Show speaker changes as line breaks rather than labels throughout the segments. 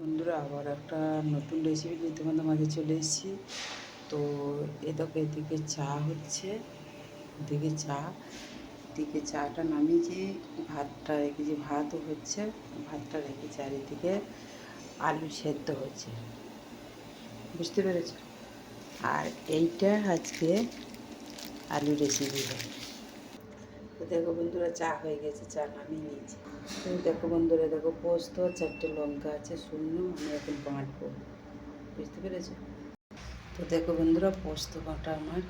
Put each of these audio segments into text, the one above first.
বন্ধুরা আবার একটা নতুন রেসিপি নিয়ে তোমাদের মাঝে চলে এসেছি। তো এদিকে চা হচ্ছে, এদিকে চাটা নামিয়েছি, ভাতটা রেখেছি, ভাতও হচ্ছে, ভাতটা রেখেছি, আর এদিকে আলু সেদ্ধ হচ্ছে, বুঝতে পেরেছ? আর এইটা আজকে আলু রেসিপি হয়। তো দেখো বন্ধুরা, চা হয়ে গেছে, চা নামিয়ে নিয়েছি। তো দেখো বন্ধুরা, দেখো পোস্ত, 4টে লঙ্কা আছে শুকনো, আমি এখন বাঁটবো, বুঝতে পেরেছো? তো দেখো বন্ধুরা, পোস্ত বাটা আমার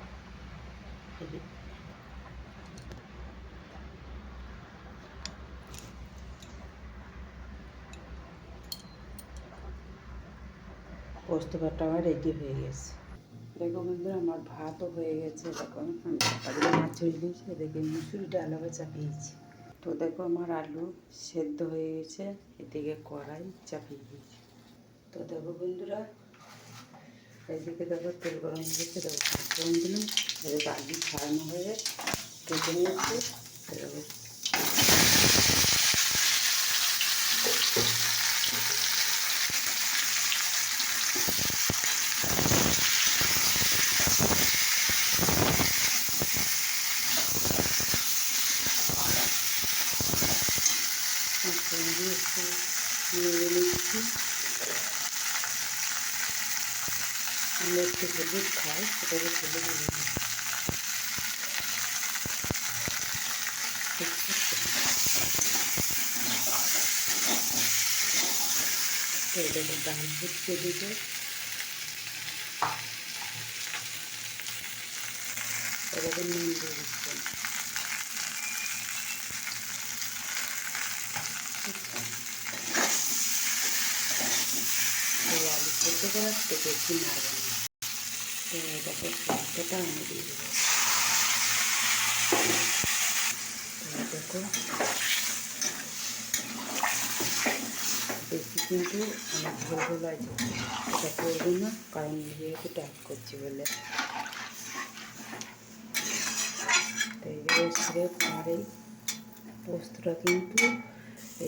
রেডি হয়ে গেছে। দেখো বন্ধুরা, আমার ভাতও হয়ে গেছে। দেখো আমি তারপরে মাছ চড়িয়ে দিয়েছি, এদিকে মুসুরি ডাল আবার চাপিয়েছি। তো দেখো আমার আলু সেদ্ধ হয়ে গেছে, এদিকে কড়াই চাপিয়ে দিয়েছি। তো দেখো বন্ধুরা, এদিকে দেখো তেল গরম হয়ে গেছে, দেখো ফোড়ন দিলাম, এদিকে আলু ছাড়ানো হয়ে কেটে নিয়েছি। দেখো ফোড়ন দিয়ে একটু নেড়ে নিচ্ছি। আমরা একটু হলুদ খাই, সেটাকে হলুদ দিয়ে দিই। তো এটাকে ডাল ফুটতে দিতে এটাকে নুন দিয়ে দিচ্ছি। তো আলু সেদ্ধ করার তো বেশি নাড়বে না। তো এটাকে পোস্তটা আমি দিয়ে দেবো। তো দেখো, বেশি কিন্তু অনেক ঝোল ঝোল আছে, এটা করবো না, কারণ যেহেতু ট্যাপ করছি বলে। তো এইভাবে স্রেফ আমার এই পোস্তটা কিন্তু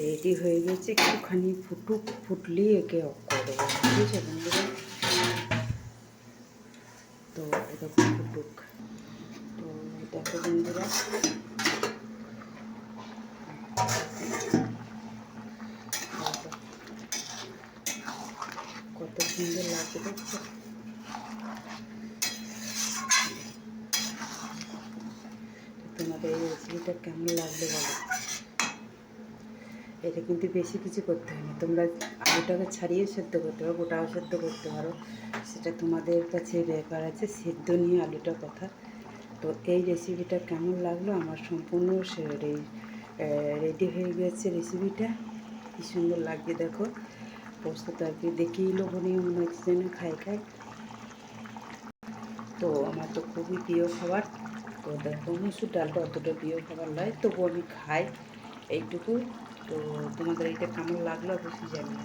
রেডি হয়ে গেছে। একটুখানি ফুটলেই একে অফ করে দেবো, বুঝেছো বন্ধুরা? তো এটা ফুটুক। তো দেখো বন্ধুরা, কত সুন্দর লাগছে দেখছো? তোমাদের এই রেসিপিটা কেমন লাগলো বলো। এটা কিন্তু বেশি কিছু করতে হয় না, তোমরা আলুটাকে ছাড়িয়ে সেদ্ধ করতে পারো, গোটাও সেদ্ধ করতে পারো, সেটা তোমাদের কাছে ব্যাপার আছে, সেদ্ধ নিয়ে আলুটা কথা। তো এই রেসিপিটা কেমন লাগলো, আমার সম্পূর্ণ রেডি হয়ে গেছে রেসিপিটা। কী সুন্দর লাগছে দেখো, পোস্ত তরকারি দেখেই লোভনীয় মনে হচ্ছে যেন খাই। তো আমার তো খুবই প্রিয় খাবার। তো দেখো, মুসুর ডালটা অতটা প্রিয় খাবার নয়, তবু আমি খাই এইটুকু। তো তোমাদের এইটা কেমন লাগলো অবশ্যই জানিও।